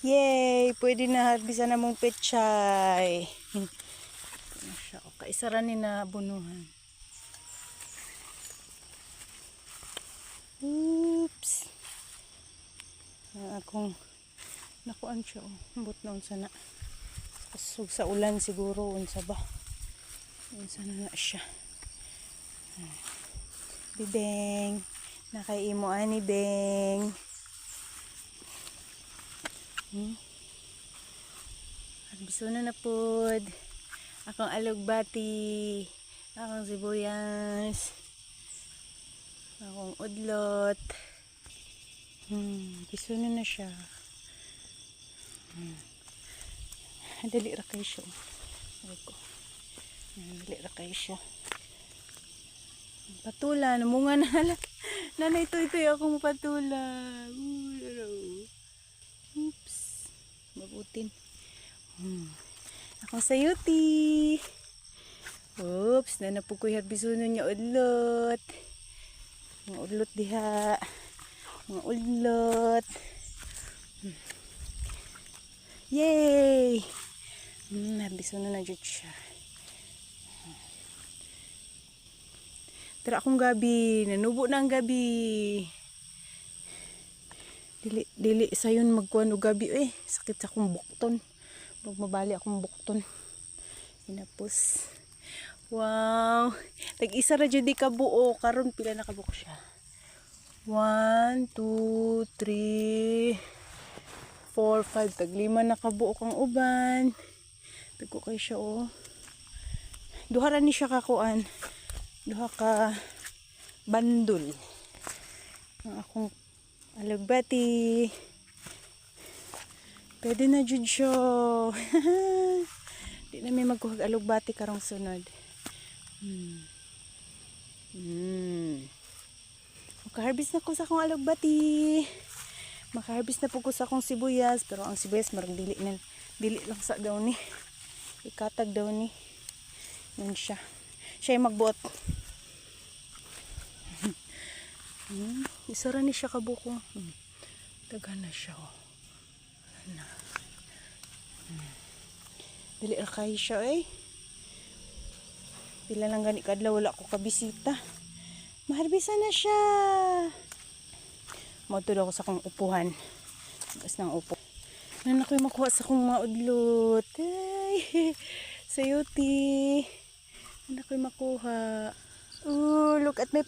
Yay! Pwede na harbisan na mong pechay. Kaisara ni na bunuhan. Oops! Akong nakuan siya. Ambot na unsa na. Kasug sa ulan siguro. Unsa ba? Unsa na siya. Bibeng. Nakaimo ani Beng. Harbisonan na pod. Akong alugbati. Akong sibuyas. Akong udlot. Harbisonan na siya. Dali ra kay siya. Dali ra kay siya. Patula, namunga na. Nanay ito akong patula. Oops. Mabutin. Akong sayuti. Oops, nanapukoy harbisonon niya udlot. Mga udlot diha. Mga udlot. Yay! Harbisonon na dyan siya. Tara akong gabi. Nanubo na ang gabi. Dili sayon magkuhan o gabi. Sakit sa akong bukton. Pag mabali akong bukton. Hinapos. Wow. Tag-isa ra dyan di kabuo. Karon pila na kabuok siya. 1, 2, 3, 4, 5. Tag-5 na kabuo kang uban. Tagko kay siya Duha ra ni siya kakuan. Duha ka bandul. Ang akong alugbati. Pwede na jud siya. Di na may magkuhag alugbati karong sunod. Makaharbis na ko sa akong alugbati. Makaharbis na po ko sa akong sibuyas. Pero ang sibuyas marang dili lang sa daw ni. Ikatag daw ni. Yan siya. Siya yung magbuot. Isara ni siya kabuko. Taga na siya. Dili ra kay siya Pila lang gani kadlaw wala ko kabisita. Maharbisan na siya. Mauto daw ko sa akong upuhan. Gas ng upo. Nan ako'y makuha sa akong mga udlot. Sayuti. Nan ako'y makuha. Look at my